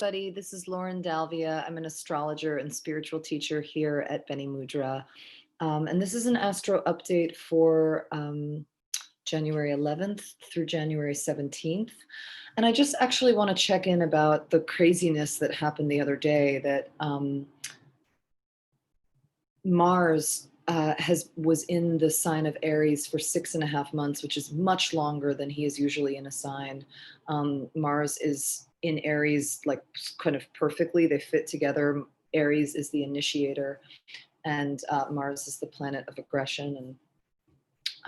everybody. This is Lauren Dalvia. I'm an astrologer and spiritual teacher here at Bene Mudra. And this is an astro update for January 11th through January 17th. And I just actually want to check in about the craziness that happened the other day that Mars was in the sign of Aries for 6.5 months, which is much longer than he is usually in a sign. Mars is in Aries, like kind of perfectly. They fit together. Aries is the initiator, and Mars is the planet of aggression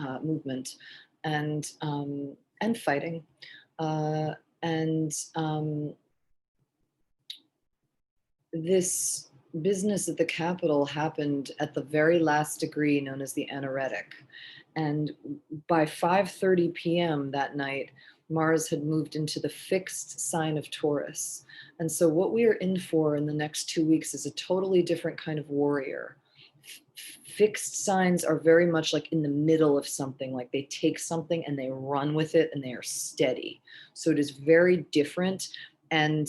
and movement, and fighting, this business at the Capitol happened at the very last degree known as the anaretic. And by 5:30 p.m. that night, Mars had moved into the fixed sign of Taurus. And so what we are in for in the next 2 weeks is a totally different kind of warrior. Fixed signs are very much like in the middle of something, like they take something and they run with it and they are steady. So it is very different. And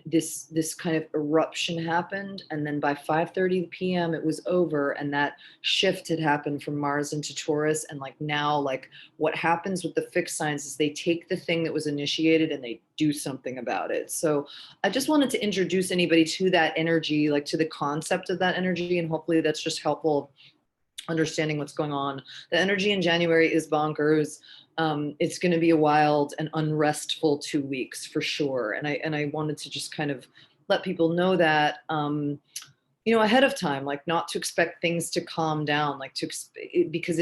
this kind of eruption happened, and then by 5:30 p.m. it was over, and that shift had happened from Mars into Taurus. And like now, like what happens with the fixed signs is they take the thing that was initiated and they do something about it. So I just wanted to introduce anybody to that energy, like to the concept of that energy, and hopefully that's just helpful understanding what's going on. The energy in January is bonkers. It's going to be a wild and unrestful 2 weeks for sure. And I wanted to just kind of let people know that, ahead of time, like not to expect things to calm down, like because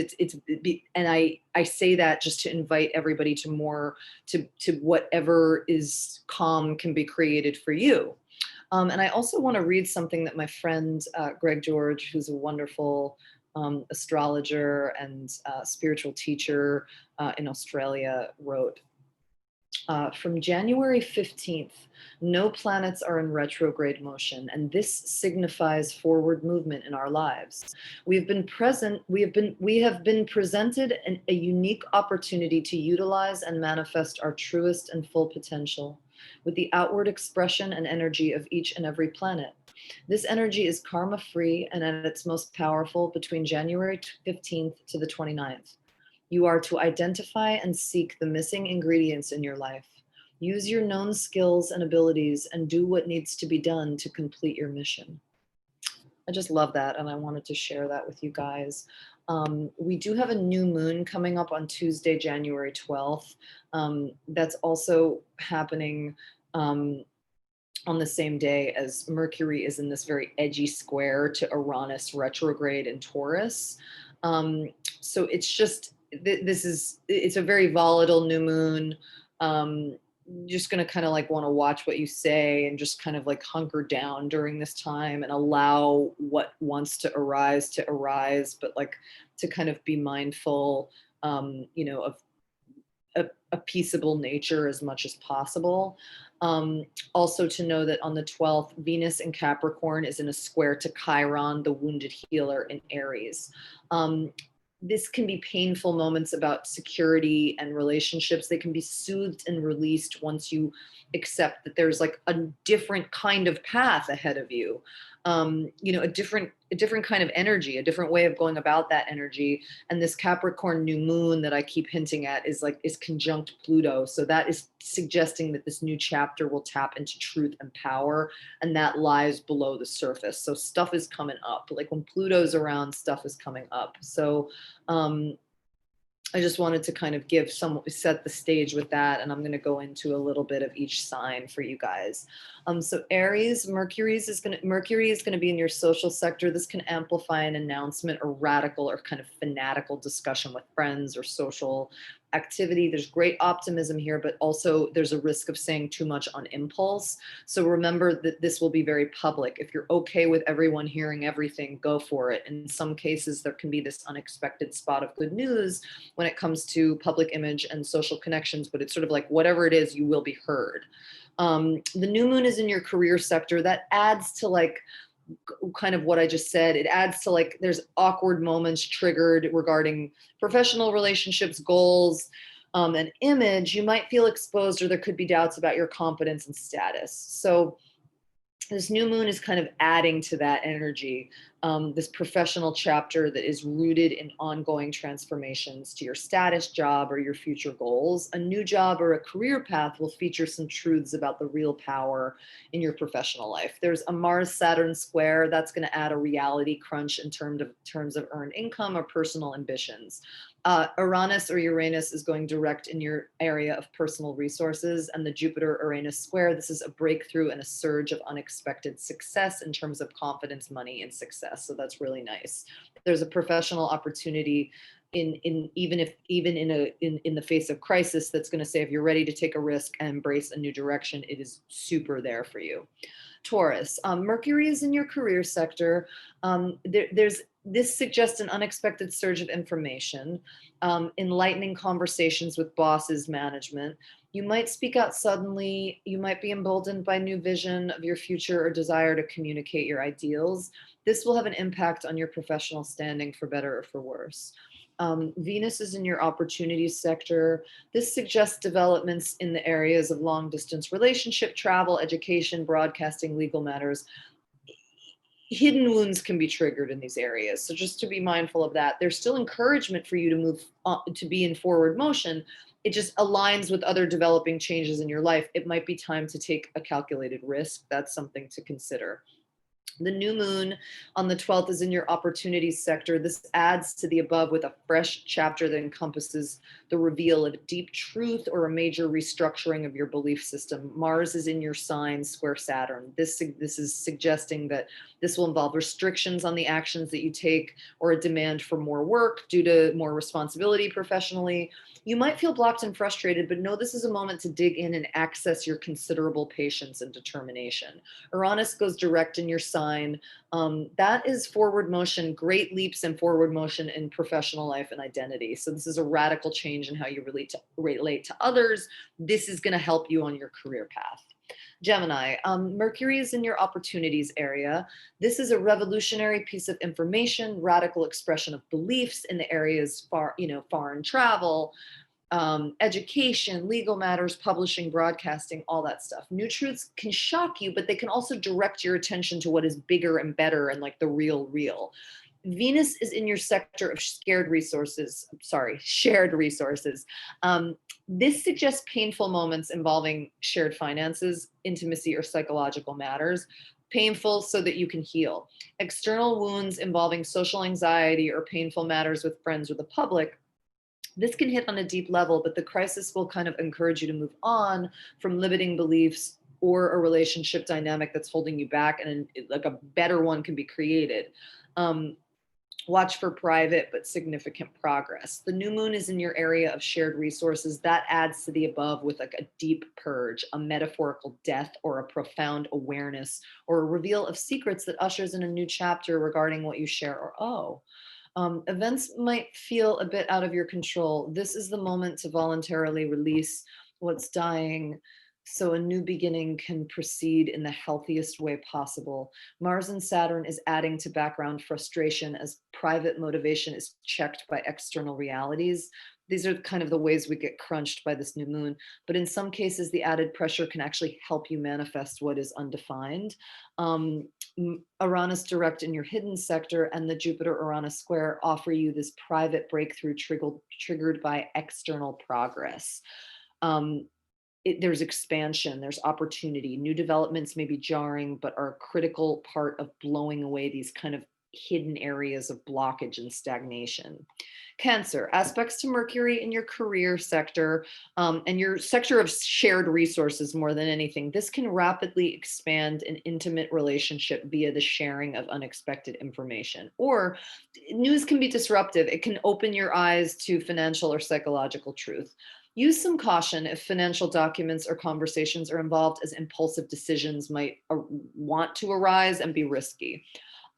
and I say that just to invite everybody to more, to whatever is calm can be created for you. And I also want to read something that my friend, Greg George, who's a wonderful astrologer and spiritual teacher in Australia, wrote. From January 15th, no planets are in retrograde motion, and this signifies forward movement in our lives. We have been presented a unique opportunity to utilize and manifest our truest and full potential with the outward expression and energy of each and every planet. This energy is karma-free and at its most powerful between January 15th to the 29th. You are to identify and seek the missing ingredients in your life. Use your known skills and abilities and do what needs to be done to complete your mission. I just love that, and I wanted to share that with you guys. We do have a new moon coming up on Tuesday, January 12th. That's also happening on the same day as Mercury is in this very edgy square to Uranus retrograde in Taurus. So it's just, it's a very volatile new moon. Just going to kind of like want to watch what you say and just kind of like hunker down during this time and allow what wants to arise, but like to kind of be mindful, of a peaceable nature as much as possible. Also to know that on the 12th, Venus in Capricorn is in a square to Chiron, the wounded healer in Aries. This can be painful moments about security and relationships. They can be soothed and released once you accept that there's like a different kind of path ahead of you. A different kind of energy, a different way of going about that energy. And this Capricorn new moon that I keep hinting at is conjunct Pluto. So that is suggesting that this new chapter will tap into truth and power, and that lies below the surface. So stuff is coming up. Like when Pluto's around, stuff is coming up. So I just wanted to kind of set the stage with that, and I'm going to go into a little bit of each sign for you guys. So Aries, Mercury is going to be in your social sector. This can amplify an announcement or radical or kind of fanatical discussion with friends or social activity. There's great optimism here, but also there's a risk of saying too much on impulse. So remember that this will be very public. If you're okay with everyone hearing everything, go for it. In some cases, there can be this unexpected spot of good news when it comes to public image and social connections, but it's sort of like whatever it is, you will be heard. The new moon is in your career sector. That adds to like kind of what I just said. It adds to like there's awkward moments triggered regarding professional relationships, goals, an image, you might feel exposed or there could be doubts about your competence and status. So this new moon is kind of adding to that energy, this professional chapter that is rooted in ongoing transformations to your status, job, or your future goals. A new job or a career path will feature some truths about the real power in your professional life. There's a Mars Saturn square that's going to add a reality crunch in terms of earned income or personal ambitions. Uranus or Uranus is going direct in your area of personal resources, and the Jupiter Uranus square, this is a breakthrough and a surge of unexpected success in terms of confidence, money, and success. So that's really nice. There's a professional opportunity in even in the face of crisis that's going to say, if you're ready to take a risk and embrace a new direction, it is super there for you. Taurus, Mercury is in your career sector. This suggests an unexpected surge of information, enlightening conversations with bosses, management. You might speak out suddenly. You might be emboldened by new vision of your future or desire to communicate your ideals. This will have an impact on your professional standing, for better or for worse. Venus is in your opportunities sector. This suggests developments in the areas of long distance relationship, travel, education, broadcasting, legal matters. Hidden wounds can be triggered in these areas. So just to be mindful of that. There's still encouragement for you to move to be in forward motion. It just aligns with other developing changes in your life. It might be time to take a calculated risk. That's something to consider. The new moon on the 12th is in your opportunities sector. This adds to the above with a fresh chapter that encompasses the reveal of deep truth or a major restructuring of your belief system. Mars is in your sign, square Saturn. This is suggesting that this will involve restrictions on the actions that you take or a demand for more work due to more responsibility professionally. You might feel blocked and frustrated, but know this is a moment to dig in and access your considerable patience and determination. Uranus goes direct in your sign. That is forward motion, great leaps in forward motion in professional life and identity. So this is a radical change in how you relate to others. This is going to help you on your career path. Gemini, Mercury is in your opportunities area. This is a revolutionary piece of information, radical expression of beliefs in the areas foreign travel, education, legal matters, publishing, broadcasting, all that stuff. New truths can shock you, but they can also direct your attention to what is bigger and better and like the real. Venus is in your sector of shared resources. This suggests painful moments involving shared finances, intimacy, or psychological matters. Painful so that you can heal. External wounds involving social anxiety or painful matters with friends or the public. This can hit on a deep level, but the crisis will kind of encourage you to move on from limiting beliefs or a relationship dynamic that's holding you back, and like a better one can be created. Watch for private but significant progress. The new moon is in your area of shared resources. That adds to the above with like a deep purge, a metaphorical death, or a profound awareness, or a reveal of secrets that ushers in a new chapter regarding what you share or owe. Events might feel a bit out of your control. This is the moment to voluntarily release what's dying, so a new beginning can proceed in the healthiest way possible. Mars and Saturn is adding to background frustration as private motivation is checked by external realities. These are kind of the ways we get crunched by this new moon. But in some cases, the added pressure can actually help you manifest what is undefined. Uranus direct in your hidden sector and the Jupiter-Uranus square offer you this private breakthrough triggered by external progress. There's expansion, there's opportunity. New developments may be jarring, but are a critical part of blowing away these kind of hidden areas of blockage and stagnation. Cancer, aspects to Mercury in your career sector and your sector of shared resources more than anything. This can rapidly expand an intimate relationship via the sharing of unexpected information. Or news can be disruptive. It can open your eyes to financial or psychological truth. Use some caution if financial documents or conversations are involved, as impulsive decisions might want to arise and be risky.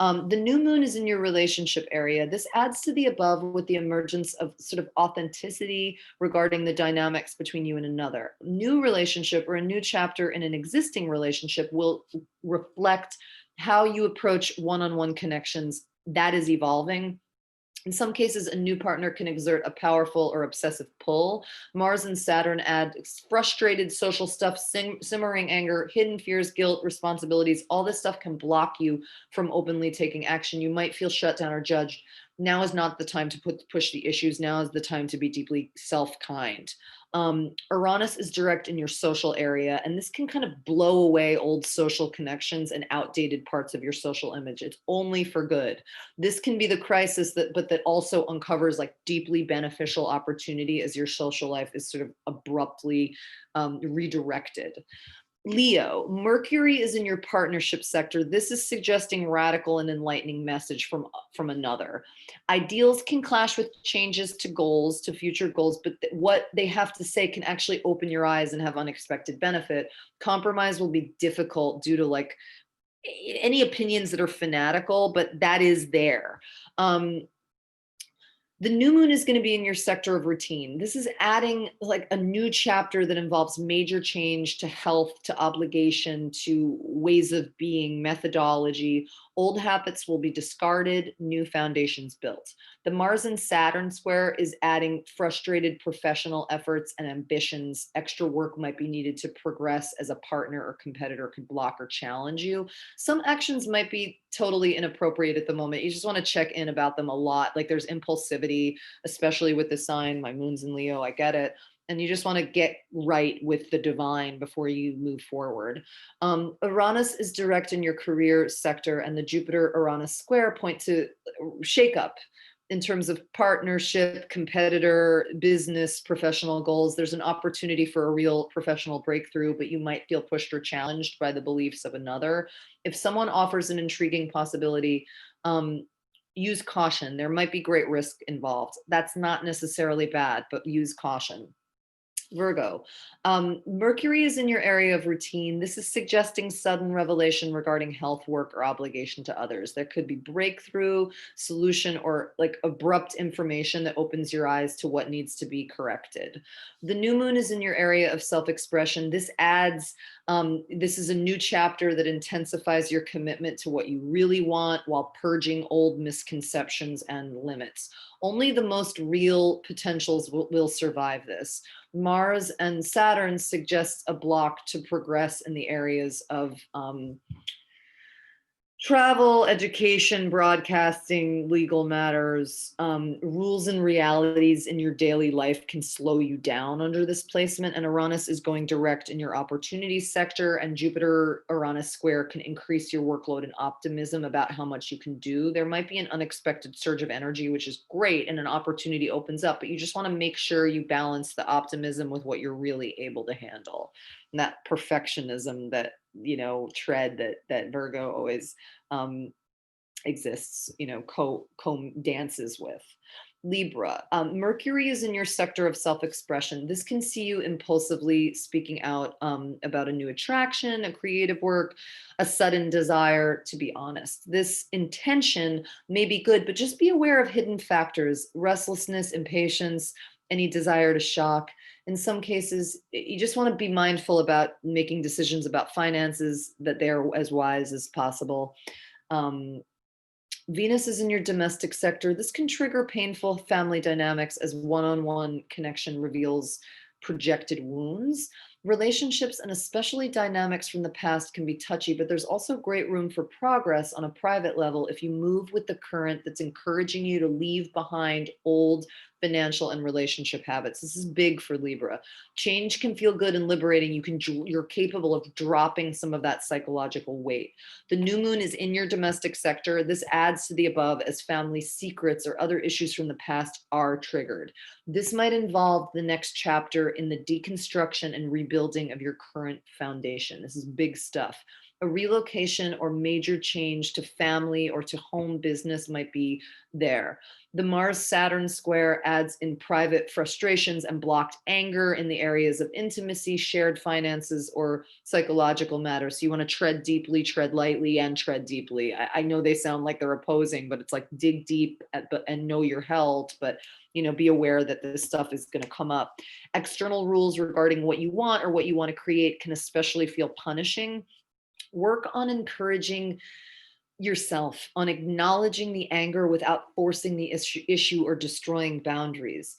The new moon is in your relationship area. This adds to the above with the emergence of sort of authenticity regarding the dynamics between you and another. New relationship or a new chapter in an existing relationship will reflect how you approach one-on-one connections. That is evolving. In some cases, a new partner can exert a powerful or obsessive pull. Mars and Saturn add frustrated social stuff, simmering anger, hidden fears, guilt, responsibilities. All this stuff can block you from openly taking action. You might feel shut down or judged. Now is not the time to push the issues. Now is the time to be deeply self-kind. Uranus is direct in your social area, and this can kind of blow away old social connections and outdated parts of your social image. It's only for good. This can be the crisis that also uncovers like deeply beneficial opportunity as your social life is sort of abruptly redirected. Leo, Mercury is in your partnership sector. This is suggesting radical and enlightening message from another. Ideals can clash with changes to goals, to future goals, but what they have to say can actually open your eyes and have unexpected benefit. Compromise will be difficult due to like any opinions that are fanatical, but that is there. The new moon is going to be in your sector of routine. This is adding like a new chapter that involves major change to health, to obligation, to ways of being, methodology. Old habits will be discarded, new foundations built. The Mars and Saturn square is adding frustrated professional efforts and ambitions. Extra work might be needed to progress as a partner or competitor could block or challenge you. Some actions might be totally inappropriate at the moment. You just want to check in about them a lot. Like there's impulsivity, especially with the sign, my moon's in Leo, I get it. And you just want to get right with the divine before you move forward. Uranus is direct in your career sector, and the Jupiter-Uranus square point to shakeup in terms of partnership, competitor, business, professional goals. There's an opportunity for a real professional breakthrough, but you might feel pushed or challenged by the beliefs of another. If someone offers an intriguing possibility, use caution. There might be great risk involved. That's not necessarily bad, but use caution. Virgo, Mercury is in your area of routine. This is suggesting sudden revelation regarding health, work, or obligation to others. There could be breakthrough, solution, or like abrupt information that opens your eyes to what needs to be corrected. The new moon is in your area of self-expression. This adds, this is a new chapter that intensifies your commitment to what you really want while purging old misconceptions and limits. Only the most real potentials will survive this. Mars and Saturn suggests a block to progress in the areas of travel, education, broadcasting, legal matters, rules and realities in your daily life can slow you down under this placement. And Uranus is going direct in your opportunity sector, and Jupiter Uranus square can increase your workload and optimism about how much you can do. There might be an unexpected surge of energy, which is great, and an opportunity opens up, but you just want to make sure you balance the optimism with what you're really able to handle. And that perfectionism that, you know, tread that Virgo always exists, you know, co dances with. Libra, Mercury is in your sector of self-expression. This can see you impulsively speaking out about a new attraction, a creative work, a sudden desire to be honest. This intention may be good, but just be aware of hidden factors, restlessness, impatience, any desire to shock. In some cases, you just want to be mindful about making decisions about finances, that they're as wise as possible. Venus is in your domestic sector. This can trigger painful family dynamics as one-on-one connection reveals projected wounds. Relationships and especially dynamics from the past can be touchy, but there's also great room for progress on a private level if you move with the current that's encouraging you to leave behind old financial and relationship habits. This is big for Libra. Change can feel good and liberating. You're capable of dropping some of that psychological weight. The new moon is in your domestic sector. This adds to the above as family secrets or other issues from the past are triggered. This might involve the next chapter in the deconstruction and rebuilding of your current foundation. This is big stuff. A relocation or major change to family or to home business might be there. The Mars-Saturn square adds in private frustrations and blocked anger in the areas of intimacy, shared finances, or psychological matters. So you want to tread deeply, tread lightly, and tread deeply. I know they sound like they're opposing, but it's like dig deep and know you're held, but you know, be aware that this stuff is going to come up. External rules regarding what you want or what you want to create can especially feel punishing. Work on encouraging yourself, on acknowledging the anger without forcing the issue or destroying boundaries.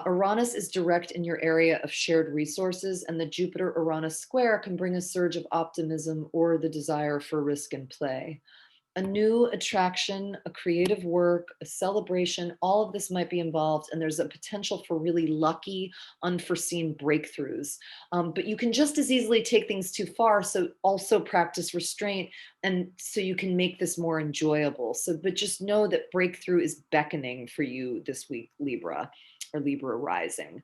Uranus is direct in your area of shared resources, and the Jupiter Uranus square can bring a surge of optimism or the desire for risk and play. A new attraction, a creative work, a celebration, all of this might be involved, and there's a potential for really lucky, unforeseen breakthroughs. But you can just as easily take things too far, so also practice restraint, and so you can make this more enjoyable. So, but just know that breakthrough is beckoning for you this week, Libra or Libra rising.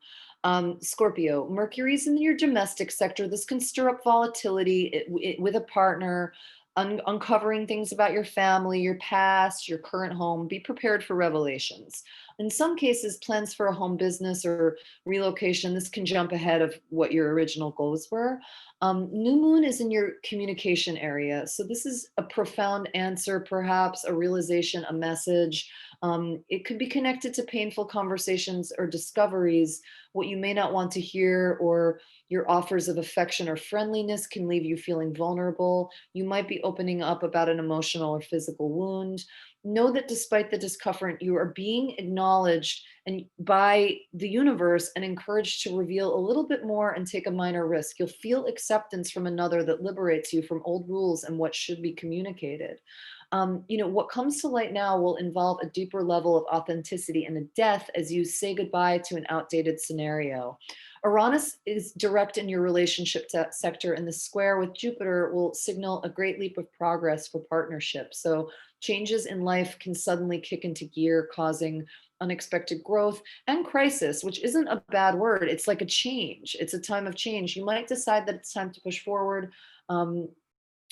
Scorpio, Mercury's in your domestic sector. This can stir up volatility with a partner, uncovering things about your family, your past, your current home. Be prepared for revelations. In some cases, plans for a home business or relocation, this can jump ahead of what your original goals were. New moon is in your communication area. So this is a profound answer, perhaps a realization, a message. It could be connected to painful conversations or discoveries, what you may not want to hear, or your offers of affection or friendliness can leave you feeling vulnerable. You might be opening up about an emotional or physical wound. Know that despite the discomfort, you are being acknowledged and by the universe and encouraged to reveal a little bit more and take a minor risk. You'll feel acceptance from another that liberates you from old rules and what should be communicated. What comes to light now will involve a deeper level of authenticity and a death as you say goodbye to an outdated scenario. Uranus is direct in your relationship sector, and the square with Jupiter will signal a great leap of progress for partnership. So, changes in life can suddenly kick into gear, causing unexpected growth and crisis, which isn't a bad word. It's like a change, it's a time of change. You might decide that it's time to push forward. Um,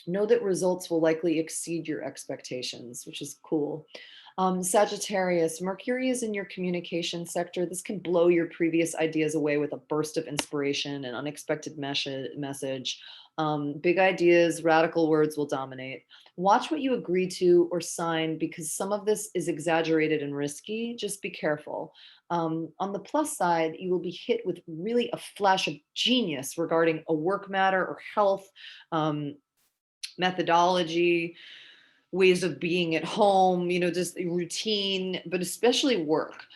know that results will likely exceed your expectations, which is cool. Sagittarius, Mercury is in your communication sector. This can blow your previous ideas away with a burst of inspiration, an unexpected message. Big ideas, radical words will dominate. Watch what you agree to or sign because some of this is exaggerated and risky. Just be careful. On the plus side, you will be hit with really a flash of genius regarding a work matter or health. Methodology, ways of being at home, just routine, but especially work.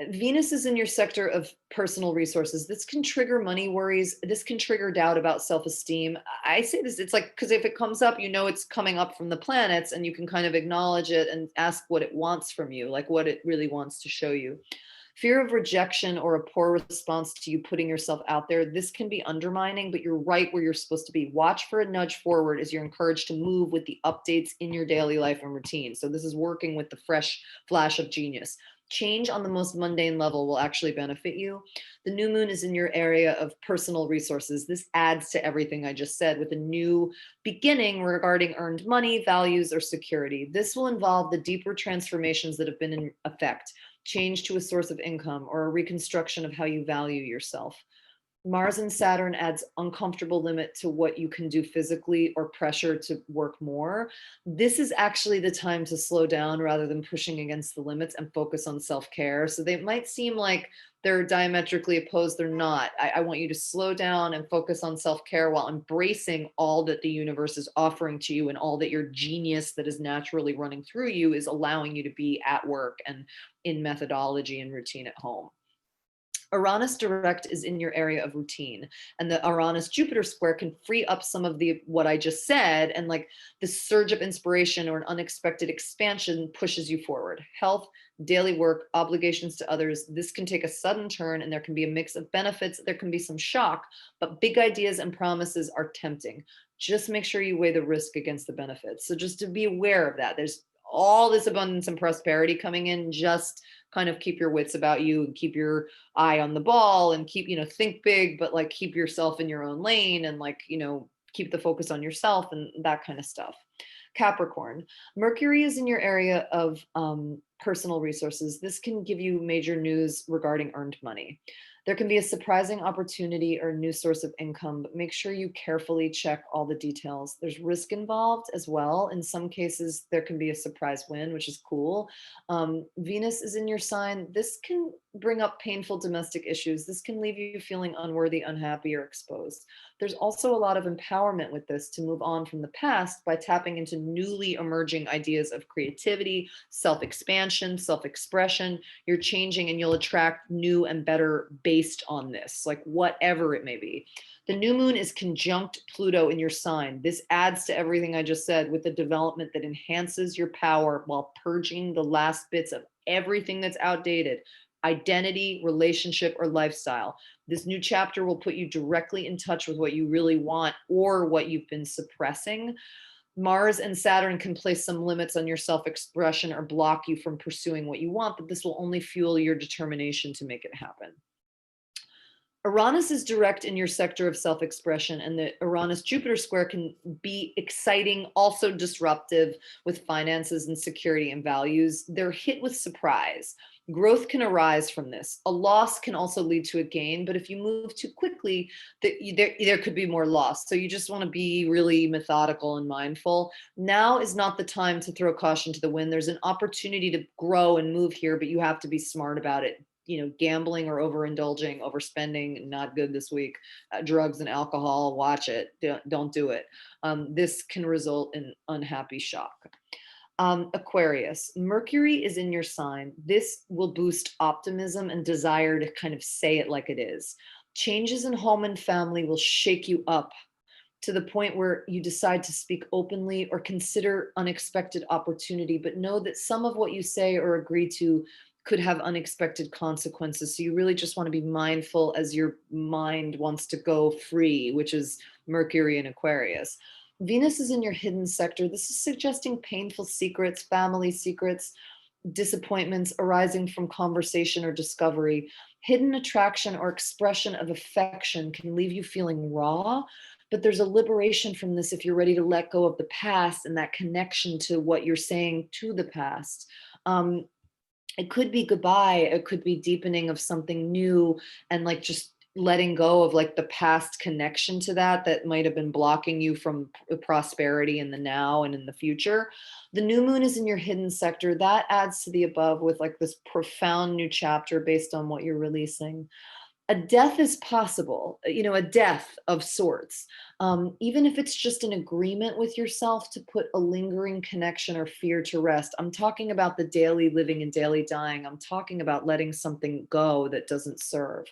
Venus is in your sector of personal resources. This can trigger money worries. This can trigger doubt about self esteem. I say this, it's like, because if it comes up, it's coming up from the planets and you can kind of acknowledge it and ask what it wants from you, like what it really wants to show you. Fear of rejection or a poor response to you putting yourself out there, this can be undermining, but you're right where you're supposed to be. Watch for a nudge forward as you're encouraged to move with the updates in your daily life and routine. So this is working with the fresh flash of genius. Change on the most mundane level will actually benefit you. The new moon is in your area of personal resources. This adds to everything I just said with a new beginning regarding earned money, values, or security. This will involve the deeper transformations that have been in effect, change to a source of income, or a reconstruction of how you value yourself. Mars and Saturn adds uncomfortable limit to what you can do physically or pressure to work more. This is actually the time to slow down rather than pushing against the limits and focus on self-care. So they might seem like they're diametrically opposed. They're not. I want you to slow down and focus on self-care while embracing all that the universe is offering to you and all that your genius that is naturally running through you is allowing you to be at work and in methodology and routine at home. Uranus direct is in your area of routine, and the Uranus Jupiter square can free up some of the what I just said, and like the surge of inspiration or an unexpected expansion pushes you forward. Health, daily work, obligations to others, this can take a sudden turn and there can be a mix of benefits, there can be some shock, but big ideas and promises are tempting. Just make sure you weigh the risk against the benefits. So just to be aware of that, there's all this abundance and prosperity coming in. Just kind of keep your wits about you and keep your eye on the ball and keep, think big, but like keep yourself in your own lane and like, keep the focus on yourself and that kind of stuff. Capricorn, Mercury is in your area of personal resources. This can give you major news regarding earned money. There can be a surprising opportunity or new source of income, but make sure you carefully check all the details. There's risk involved as well. In some cases, there can be a surprise win, which is cool. Venus is in your sign. This can bring up painful domestic issues. This can leave you feeling unworthy, unhappy, or exposed. There's also a lot of empowerment with this to move on from the past by tapping into newly emerging ideas of creativity, self expansion, self expression. You're changing and you'll attract new and better based on this, like whatever it may be. The new moon is conjunct Pluto in your sign. This adds to everything I just said with the development that enhances your power while purging the last bits of everything that's outdated, identity, relationship, or lifestyle. This new chapter will put you directly in touch with what you really want or what you've been suppressing. Mars and Saturn can place some limits on your self-expression or block you from pursuing what you want, but this will only fuel your determination to make it happen. Uranus is direct in your sector of self-expression, and the Uranus-Jupiter square can be exciting, also disruptive with finances and security and values. They're hit with surprise. Growth can arise from this. A loss can also lead to a gain, but if you move too quickly, there could be more loss. So you just want to be really methodical and mindful. Now is not the time to throw caution to the wind. There's an opportunity to grow and move here, but you have to be smart about it. Gambling or overindulging, overspending, not good this week. Drugs and alcohol, watch it. Don't do it. This can result in unhappy shock. Aquarius, Mercury is in your sign. This will boost optimism and desire to kind of say it like it is. Changes in home and family will shake you up to the point where you decide to speak openly or consider unexpected opportunity, but know that some of what you say or agree to could have unexpected consequences. So you really just want to be mindful as your mind wants to go free, which is Mercury in Aquarius. Venus is in your hidden sector. This is suggesting painful secrets, family secrets, disappointments arising from conversation or discovery. Hidden attraction or expression of affection can leave you feeling raw, but there's a liberation from this if you're ready to let go of the past and that connection to what you're saying to the past. It could be goodbye. It could be deepening of something new and like just letting go of like the past connection to that might have been blocking you from prosperity in the now and in the future. The new moon is in your hidden sector. That adds to the above with like this profound new chapter based on what you're releasing. A death is possible, a death of sorts, even if it's just an agreement with yourself to put a lingering connection or fear to rest. I'm talking about the daily living and daily dying. I'm talking about letting something go that doesn't serve.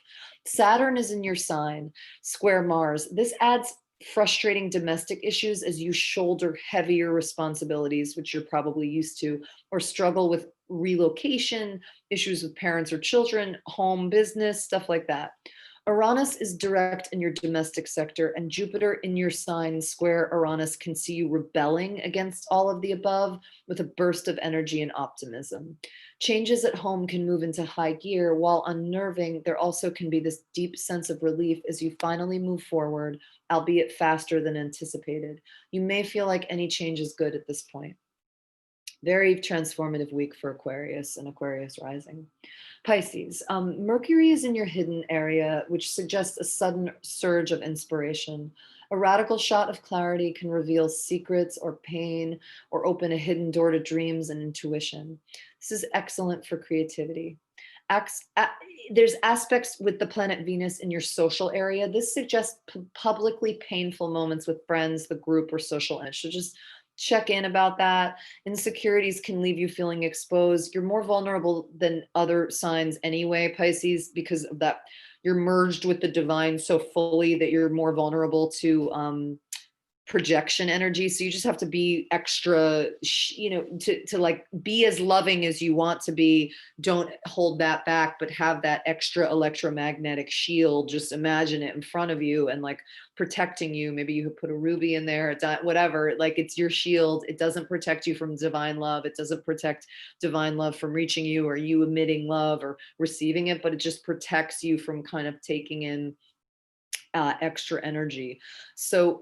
Saturn is in your sign, square Mars. This adds frustrating domestic issues as you shoulder heavier responsibilities, which you're probably used to, or struggle with relocation, issues with parents or children, home, business, stuff like that. Uranus is direct in your domestic sector, and Jupiter in your sign, square Uranus, can see you rebelling against all of the above with a burst of energy and optimism. Changes at home can move into high gear. While unnerving, there also can be this deep sense of relief as you finally move forward, albeit faster than anticipated. You may feel like any change is good at this point. Very transformative week for Aquarius and Aquarius rising. Pisces, Mercury is in your hidden area, which suggests a sudden surge of inspiration. A radical shot of clarity can reveal secrets or pain or open a hidden door to dreams and intuition. This is excellent for creativity. There's aspects with the planet Venus in your social area. This suggests publicly painful moments with friends, the group, or social image. So just check in about that. Insecurities can leave you feeling exposed. You're more vulnerable than other signs anyway, Pisces, because of that. You're merged with the divine so fully that you're more vulnerable to projection energy. So you just have to be extra, to like be as loving as you want to be. Don't hold that back, but have that extra electromagnetic shield. Just imagine it in front of you and like protecting you. Maybe you could put a ruby in there, whatever, like it's your shield. It doesn't protect you from divine love. It doesn't protect divine love from reaching you or you emitting love or receiving it, but it just protects you from kind of taking in extra energy. So,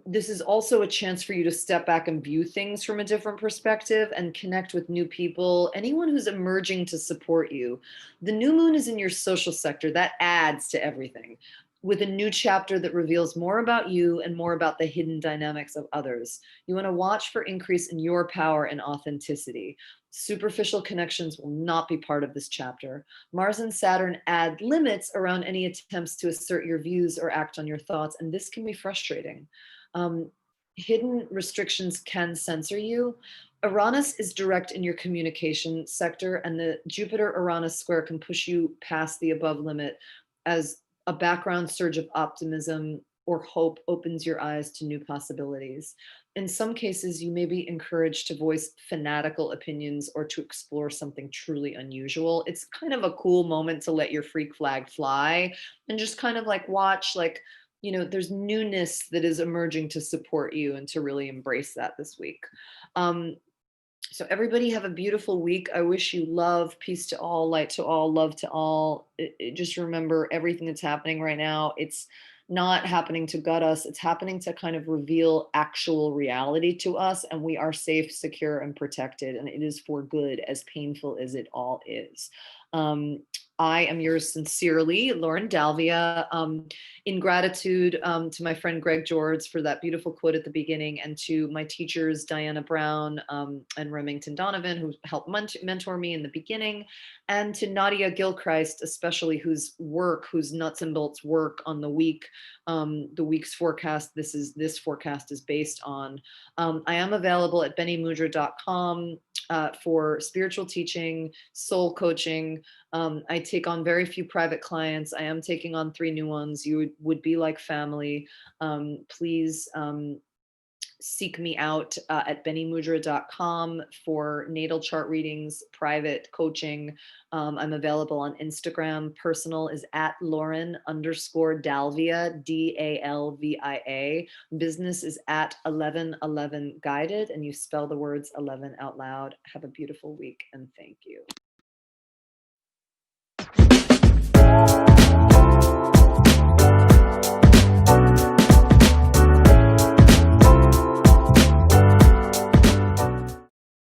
this is also a chance for you to step back and view things from a different perspective and connect with new people, anyone who's emerging to support you. The new moon is in your social sector. That adds to everything, with a new chapter that reveals more about you and more about the hidden dynamics of others. You want to watch for increase in your power and authenticity. Superficial connections will not be part of this chapter. Mars and Saturn add limits around any attempts to assert your views or act on your thoughts, and this can be frustrating. Um, Hidden restrictions can censor you. Uranus is direct in your communication sector, and the Jupiter Uranus square can push you past the above limit as a background surge of optimism or hope opens your eyes to new possibilities. In some cases, you may be encouraged to voice fanatical opinions or to explore something truly unusual. It's kind of a cool moment to let your freak flag fly and just kind of like watch, like, there's newness that is emerging to support you and to really embrace that this week. Um, so everybody have a beautiful week. I wish you love, peace to all, light to all, love to all. Just remember everything that's happening right now. It's not happening to gut us. It's happening to kind of reveal actual reality to us. And we are safe, secure, and protected. And it is for good, as painful as it all is. Um, I am yours sincerely, Lauren Dalvia. In gratitude to my friend Greg George for that beautiful quote at the beginning, and to my teachers, Diana Brown and Remington Donovan, who helped mentor me in the beginning, and to Nadia Gilchrist, especially, whose nuts and bolts work on the week's forecast. This forecast is based on. I am available at benimudra.com for spiritual teaching, soul coaching. I take on very few private clients. I am taking on 3 new ones. You would be like family. Please seek me out at benimudra.com for natal chart readings, private coaching. I'm available on Instagram. Personal is at Lauren_Dalvia, DALVIA. Business is at 1111 guided, and you spell the words 11 out loud. Have a beautiful week, and thank you.